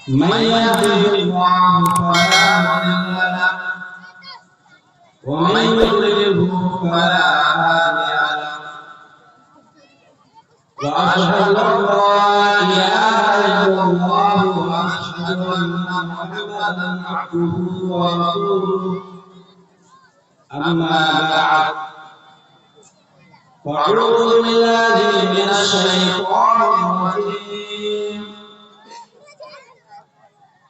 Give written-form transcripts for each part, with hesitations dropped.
من يهده الله فلا مضل له ومن يضلله فلا هادي له واشهد ان لا اله الا الله واشهد ان محمدا عبده ورسوله اما بعد فاعوذ بالله من الشيطان الرجيم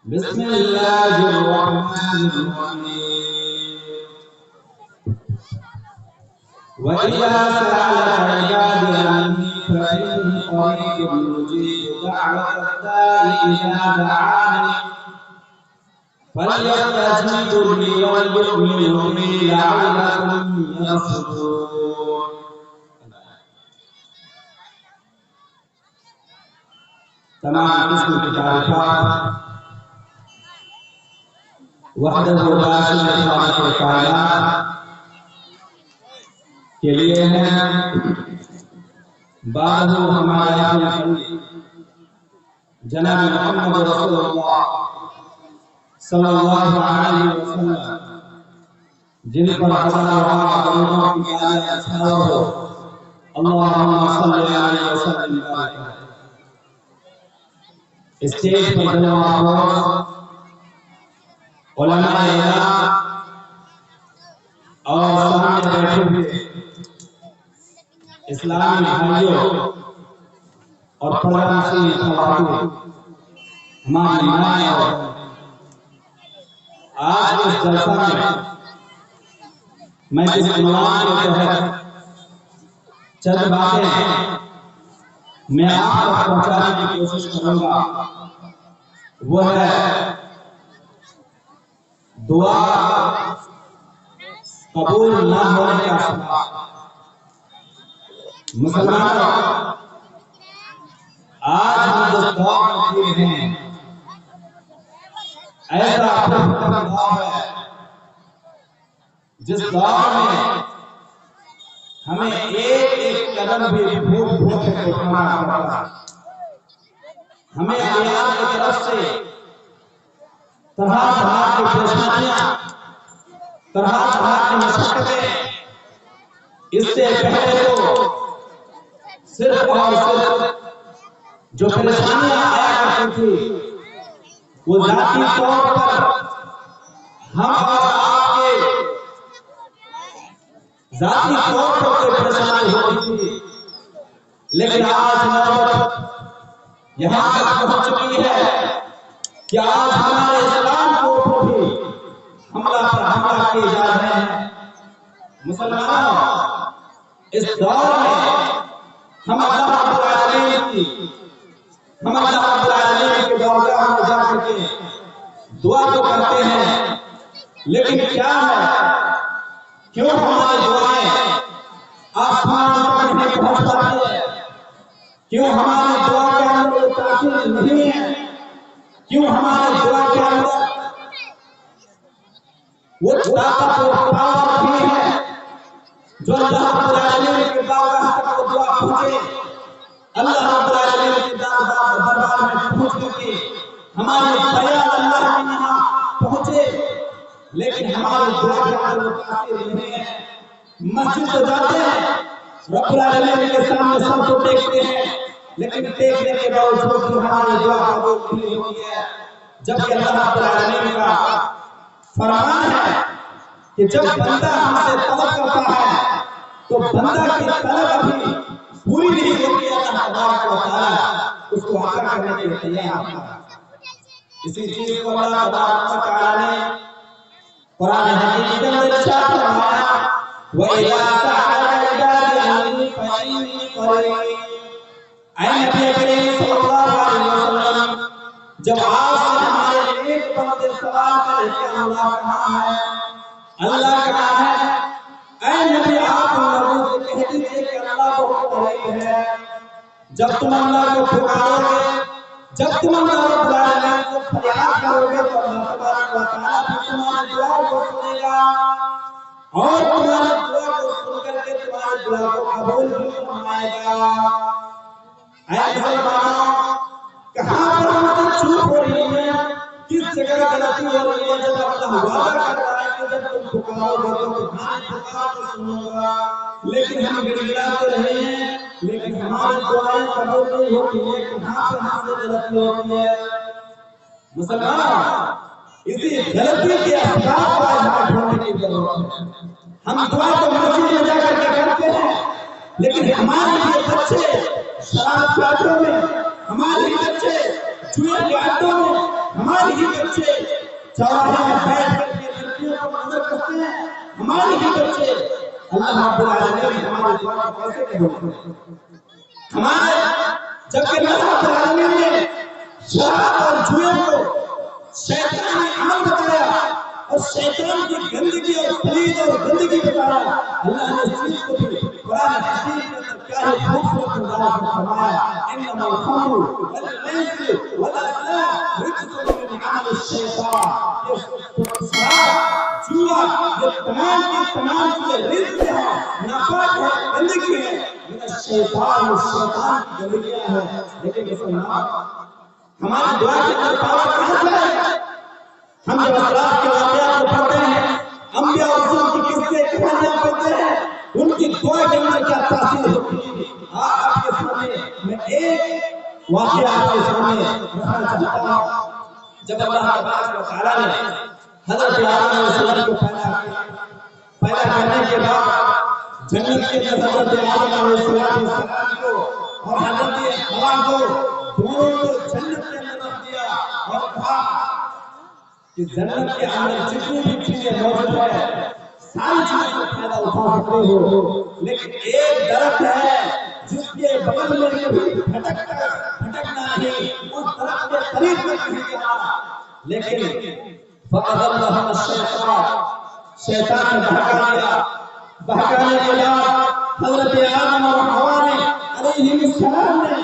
بسم الله الرحمن الرحيم وإذا سألك عبادي عني فإني قريب أجيب دعوة الداع إذا دعاني فليستجيبوا لي وليؤمنوا بي لعلهم يرشدون. تمام قسم کی تعریفات وحدہ لا شریک کے کائنات کے لیے ہیں. بعد ہمارے آقا جناب محمد رسول اللہ صلی اللہ علیہ وسلم جن پر ہزاروں درودوں کی آیت ہو اللہم صلی علیہ وسلم بارک. اسٹیج پر جناب علماء اعلان اور سامنے بیٹھے ہوئے اسلامی بھائیوں اور پردہ خواتین ہماری مائیں اور آج اس جلسہ میں جس عنوان کے تحت چند باتیں میں آپ تک پہنچانے کی کوشش کروں گا وہ ہے دعا قبول نہ ہونے کا سبب. مسلمانوں آج ہم جس دور میں ہیں ایسا دور ہے جس دور میں ہمیں ایک قدم بھی بھوک بھوک کے اٹھانا پڑتا ہے. ہمیں اللہ کی طرف سے طرح طرح کی پریشانیاں طرح طرح کی مشقتیں اس سے پہلے تو صرف اور صرف جو پریشانیاں آیا کرتی تھی وہ ذاتی طور پر ہم اور آپ کے ذاتی طور پر کوئی پریشانی ہوتی تھی. لیکن آج نوبت یہاں تک پہنچ چکی ہے کہ آج ہمارے اسلام کے اوپر بھی حملہ پر حملہ کیے جا رہے ہیں. مسلمانوں اس دور میں ہم اللہ رب العالمین کے درگاہ میں جا کے دعا تو کرتے ہیں لیکن کیا ہے کیوں ہماری دعائیں آسمان تک نہیں پہنچ پاتی ہے؟ کیوں ہماری دعا کے اندر تاثیر نہیں ہے؟ کیوں ہماری دعا کے اندر وہ طاقت اور پاور بھی ہے جو اللہ رب العالمین کے بارگاہ تک وہ دعا پہنچے؟ اللہ رب العالمین کے دربار میں پہنچ کے ہماری بیان اللہ کے یہاں پہنچے لیکن ہماری دعا کے اندر وہ تاثیر نہیں ہے. مسجد تو جاتے ہیں رب العالمین کے سامنے سب کو دیکھتے ہیں لیکن دیکھنے کے باوجود بھی ہماری دعا قبول نہیں ہوتی ہے. جبکہ اللہ رب العالمین کا فرمان ہے کہ جب بندہ ہم سے طلب کرتا ہے تو بندہ کی طلب ابھی پوری نہیں ہوتی ہے اللہ تبارک و تعالی اس کو عطا کرنے کے لیے تیار ہوتا ہے. اسی چیز کو اللہ تبارک و تعالی نے قرآن حکیم کے اندر ارشاد فرمایا وَإِذَا سَأَلَكَ عِبَادِي عَنِّي فَإِنِّي قَرِيبٌ. اے نبی کریم صلی اللہ علیہ وسلم جب آپ سے ہمارے ایک بندے سوال کرے کہ اللہ کہاں ہے اللہ کہاں ہے اے نبی آپ لوگوں سے کہہ دیجئے کہ اللہ بہت قریب ہے. جب تم اللہ کو پکارو گے جب تم اللہ رب العالمین کو فریاد کرو گے تو اللہ تبارک و تعالیٰ بھی تمہاری دعا کو سنے گا اور تمہاری دعا کو سن کر کے تمہاری دعا کو قبول بھی فرمائے گا. اے مسلمانوں کہاں پر چوک ہو رہی ہے، کس جگہ غلطی ہو رہی ہے، جب اللہ وعدہ کر رہا ہے کہ جب تم پکارو گے تو تمہاری پکار کو سنوں گا، لیکن ہم گڑگڑاتے رہے ہیں، لیکن ہماری دعائیں قبول نہیں ہوتی ہیں، کہاں پہ ہم سے غلطی ہوتی ہے؟ مسلمان، اسی غلطی کے اسباب کو آج ڈھونڈنے کی ضرورت ہے۔ ہم دعا تو مسجد میں جا کر کے کرتے ہیں، لیکن ہمارے یہ بچے شراب کے اڈوں میں، ہمارے ہی بچے جوئے کے اڈوں میں، ہمارے ہی بچے چوراہے میں بیٹھ کر کے لڑکیوں کو نظر کرتے ہیں، ہمارے ہی بچے اللہ رب العالمین ہماری دعا کو کیسے قبول کریں؟ ہمارے جبکہ اللہ رب العالمین نے شراب اور جوئے کو شیطانی عمل بتایا اور شیطان کی گندگی اور پلید اور گندگی بتایا، اللہ نے اس چیز کو بھی قرآن حکیم کے اندر کیا ہے خوبصورت انداز میں فرمایا، انما الخمر والمیسر والازلام رجس من عمل الشیطان، یہ شراب جوا یہ تمام کی تمام چیزیں رزق ہے، ناپاک ہے، گندگی ہے، من الشیطان شیطان کی گندگیاں ہیں۔ لیکن مسلمان ہماری دعا کے اندر پاور کہاں سے ہے؟ ہم جب اسلاف کے واقعات کو پڑھتے ہیں، انبیاء اور رسول کی قصے کہانیاں پڑھتے ہیں، ان کی دعا کے اندر کیا تاثیر ہوتی ہے؟ آپ کے سامنے میں ایک واقعہ آپ کے سامنے رکھنا چاہتا ہوں۔ جب اللہ تبارک و تعالیٰ نے حضرت آدم علیہ السلام کو پیدا کرنے کے بعد جنت کے اندر حضرت آدم علیہ السلام کو اور حضرت حوا کو دونوں کو جنت کے اندر رکھ دیا اور کہا کہ جنت کے اندر جتنی بھی چیزیں موجود ہیں ساری چیزوں سے فائدہ اٹھا سکتے ہو، لیکن ایک درخت ہے جس کے بغل میں کبھی پھٹکنا نہیں، اس درخت کے قریب تک نہیں جانا، لیکن فَأَضَلَّهُمَا الشَّيْطَانُ شیطان نے بہکا دیا۔ بہکانے کے بعد حضرت آدم اور حوا نے علیہ السلام نے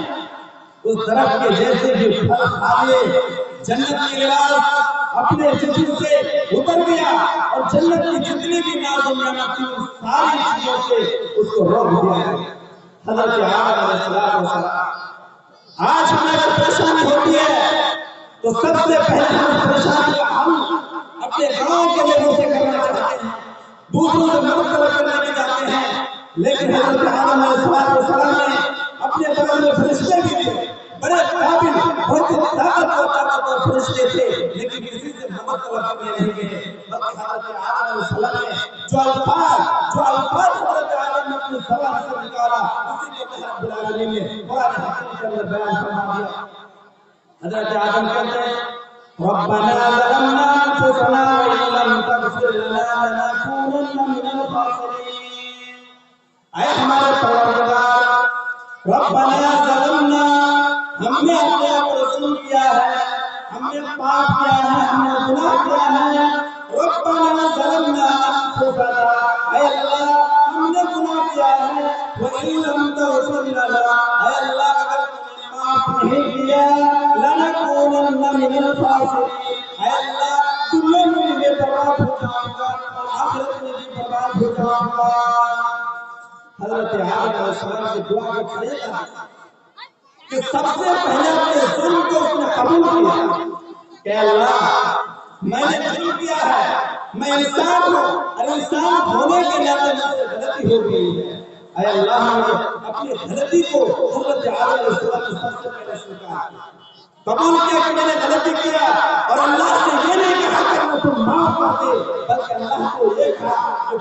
اس درخت کے جیسے بھی پھل کھا لیے، جنت کی لباس اپنے جسم سے اتر گیا اور جنت کی جتنی بھی ناز و نعمت تھی ان ساری چیزوں سے اس کو روک دیا گیا۔ حضرت آدم علیہ السلام آج ہمیں اگر پریشانی ہوتی ہے تو سب سے پہلے ہم اس پریشانی کا حل اپنے گاؤں کے لوگوں سے کرنا چاہتے ہیں، دوسروں سے مدد طلب کرنے کے جاتے ہیں، لیکن حضرت آدم علیہ السلام نے اپنے بغل میں فرشتے بھی تھے، بڑے قابل بہت طاقتور فرشتے تھے، لیکن کسی سے مدد طلب کرنے نہیں گئے، بلکہ حضرت آدم علیہ السلام نے جو الفاظ حضرت آدم نے اپنی زبان سے نکالا اسی کو اللہ رب العالمین نے قرآن حکیم کے اندر بیان فرما دیا۔ حضرت آدم کہتے ہیں ربنا ظلمنا انفسنا وان لم تغفر لنا لنكونن من الخاسرین، اے ہمارے پروردگار ربنا ظلمنا، ہم نے اپنے آپ کو ظلم کیا ہے، ہم نے پاپ کیا ہے، ہم نے گناہ کیا ہے، ربنا ظلمنا انفسنا، اے اللہ ہم نے گناہ کیا ہے، وان لم تغفر لنا، اے اللہ اگر معاف نہیں کیا لنکونن من الخاسرین، اے اللہ دنیا میں بھی برباد ہو جاؤں گا اور آخرت میں بھی برباد ہو جاؤں گا۔ حضرت آدم علیہ السلام کی دعا کا طریقہ کہ سب سے پہلے اپنے ظلم کو اس نے قبول کیا کہ اللہ میں نے ظلم کیا ہے، میں انسان ہوں اور انسان ہونے کے ناطے مجھ سے غلطی ہو گئی ہے، اے اللہ نے اپنی غلطی کو حضرت آدم علیہ السلام نے سب سے پہلے سوچا، قبول کیا کہ میں نے غلطی کیا، اور اللہ سے یہ نہیں کہا کہ میں تم معاف کر دے، بلکہ اللہ کو یہ کہا کہ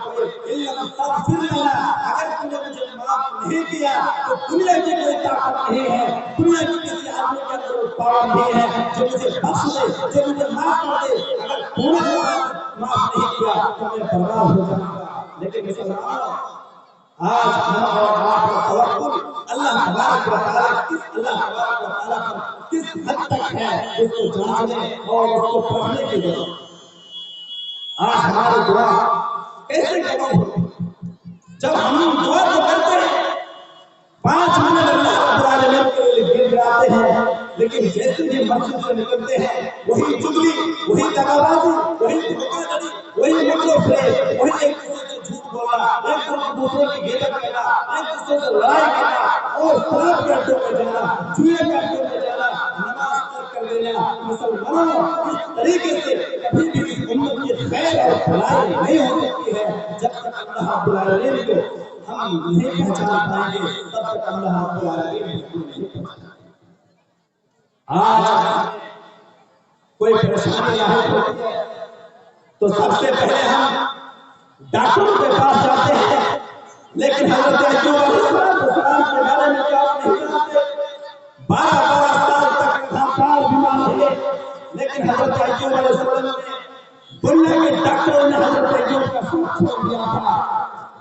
اِن تغفر لنا، اگر تم نے مجھے معاف نہیں کیا تو دنیا کی کوئی طاقت نہیں ہے، دنیا کی کسی آدمی کے اندر پاور نہیں ہے جو مجھے بخش دے، جو مجھے معاف کر دے، اگر تم نے معاف نہیں کیا تو میں برباد ہو جاؤں گا۔ لیکن مسلمانوں آج ہم اور آپ کا توقع اللہ تبارک و تعالیٰ پر کس حد تک ہے اس کو جانچنے اور اس کو پڑھنے کی ضرورت۔ آج ہماری دعا کیسے قبول ہوتی؟ جب ہم دعا تو کرتے ہیں 5 منٹ اللہ رب العالمین کے لیے گر جاتے ہیں، لیکن جیسے ہی مسجد سے نکلتے ہیں وہی چغلی، وہی دغابازی، وہی دھوکہ دھڑی، وہی مکر و فریب، وہی ایک دوسرے سے جھوٹ بولنا، ایک دوسرے کی غیبت کرنا، ایک دوسرے سے لڑائی کرنا اور شراب کے اڈوں میں جانا، جوئے کے اڈوں میں جانا، نماز ترک کر دینا، گیا مسلمانوں اس طریقے سے کبھی بھی اس امت کی خیر اور بھلائی نہیں ہو سکتی ہے جب تک اللہ رب العالمین کو ہم نہیں پہچان پائیں گے تب تک اللہ رب العالمین کو نہیں پہچان آج کوئی پریشانی لاحق ہوتی ہے تو سب سے پہلے ہم ڈاکٹروں کے پاس جاتے ہیں لیکن حضرت ایوب علیہ السلام کے بارے میں کیا آپ نہیں جانتے 12 سال تک لگاتار بیمار رہے لیکن حضرت ایوب علیہ السلام نے دنیا کے ڈاکٹروں نے حضرت ایوب کا ساتھ چھوڑ دیا تھا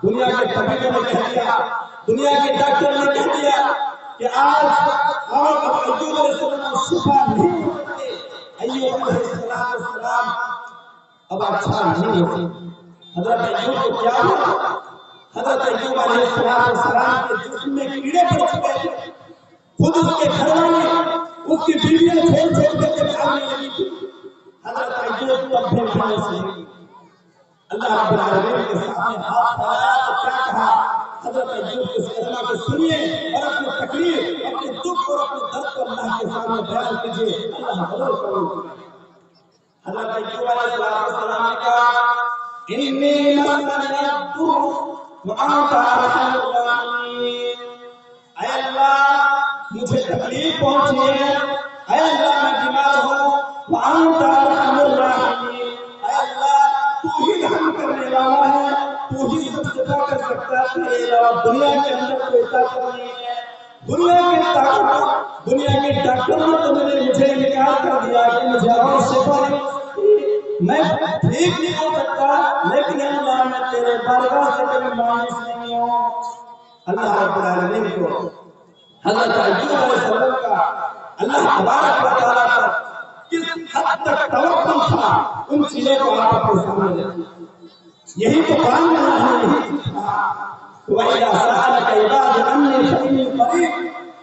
دنیا کے طبیبوں نے کہہ دیا دنیا کے ڈاکٹر نے کہہ دیا کہ آج آپ ایوب علیہ السلام شفا نہیں ہو سکتے ایوب علیہ السلام اب اچھا نہیں ہو سکتے حضرت ایوب کو کیا ہوا حضرت ایوب علیہ السلام کے جسم میں کیڑے پڑ چکے تھے خود اس کے گھر والے اس کی بیویاں چھوڑ کے بھاگنے لگی تھی حضرت ایوب تب بھی مایوس نہیں اللہ رب العالمین کے سامنے ہاتھ پھیلایا تو کیا کہا حضرت ایوب کے اس کلمہ کو سنیے اور اپنی تکلیف اپنے دکھ اور اپنے درد کو اللہ کے سامنے بیان کیجیے اللہ ضرور قبول کرے حضرت ایوب علیہ السلام نے کہا انی مسنی الضر وانت ارحم الراحمین اے اللہ مجھے تکلیف پہنچی ہے اے اللہ میں بیمار ہوں وانت ارحم الراحمین اے اللہ تو ہی رحم کرنے والا ہے تو ہی سب سے بڑھ کر سکتا ہے تیرے علاوہ دنیا کے اندر کوئی طاقت نہیں ہے دنیا کے طاقت دنیا کے ڈاکٹروں نے تو مجھے انکار کر دیا کہ مجھے اور شفا نہیں ہو سکتی میں ٹھیک نہیں ہو سکتا لیکن اللہ میں تیرے بارگاہ سے کبھی مایوس نہیں ہوں اللہ رب العالمین کو حضرت ایوب علیہ السلام کا اللہ تبارک و تعالیٰ پر کس حد تک توکل تھا ان چیزوں کو آپ اپنے سامنے رکھیں یہی تو قرآن میں اللہ نے یہی کہا وَإِذَا سَأَلَكَ عِبَادِي عَنِّي فَإِنِّي قَرِيبٌ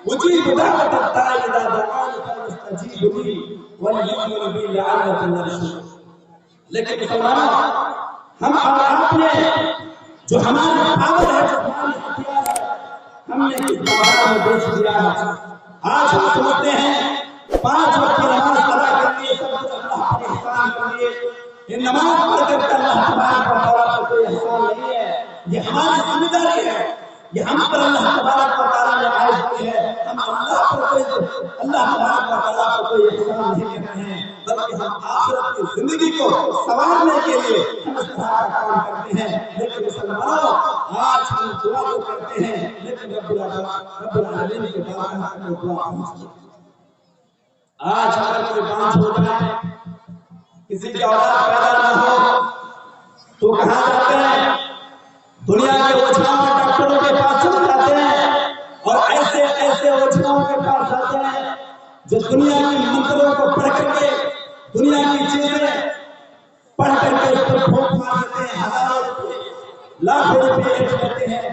أُجِيبُ دَعْوَةَ الدَّاعِ إِذَا دَعَانِ فَلْيَسْتَجِيبُوا لِي وَلْيُؤْمِنُوا بِي لَعَلَّهُمْ يَرْشُدُونَ لیکن مسلمانوں ہم اور آپ نے جو ہمارا پاور ہے جو ہمارا ہتھیار ہے ہم نے اس بازار میں بیچ دیا ہے آج ہم سمجھتے ہیں 5 وقت کی نماز ادا کرنی ہے سب کچھ اللہ پر احسان کرنی ہے یہ نماز پڑھ کر اللہ تبارک و تعالیٰ پر کوئی احسان نہیں ہے یہ ہماری ذمہ داری ہے یہ ہم پر اللہ تبارک و تعالیٰ نے عائد کی ہے ہم اللہ تبارک و تعالیٰ پر کوئی احسان نہیں کرتے ہیں بلکہ ہم آخرت کی زندگی کو سنوارنے کے لیے ہم اس طرح کا کام کرتے ہیں لیکن مسلمانوں آج ہم دعا تو کرتے ہیں لیکن رب العالمین کے بارگاہ میں دعا پہنچتی ہے آج اگر کوئی بانجھ ہو جائے کسی کی اولاد پیدا نہ ہو تو کہاں جاتے ہیں دنیا کے اوجھاؤں ڈاکٹروں کے پاس چلے جاتے ہیں اور ایسے ایسے اوجھاؤں کے پاس جاتے ہیں جو دنیا کی منتروں کو پڑھ کر کے دنیا کی چیزیں پڑھ کر کے اس پر پھونک مار دیتے ہیں ہزاروں روپے لاکھوں روپے لیتے ہیں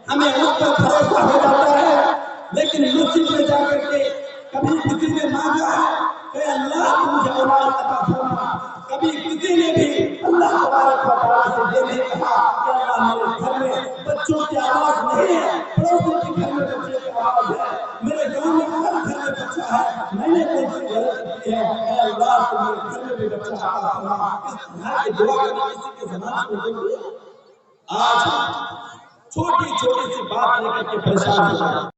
ہمیں اس پر بھروسہ ہو جاتا ہے لیکن مسجد میں جا کر کے کبھی کسی نے مانگا ہے کہ اللہ مجھے اولاد عطا فرما کبھی کسی نے بھی اللہ تبارک و تعالیٰ سے یہ نہیں کہا کہ اللہ میرے گھر میں بچوں کی آواز نہیں ہے پڑوسوں کے گھر میں بچے کی آواز ہے میرے گاؤں میں ہر گھر میں بچہ ہے میں نے کوئی سی غلط کی ہے اے اللہ تو میرے گھر میں بھی بچہ عطا فرما اس طرح کی دعا کرنا کسی کے زمانے میں ضروری ہے آج چھوٹی چھوٹی سی بات لے کر کے پریشان ہو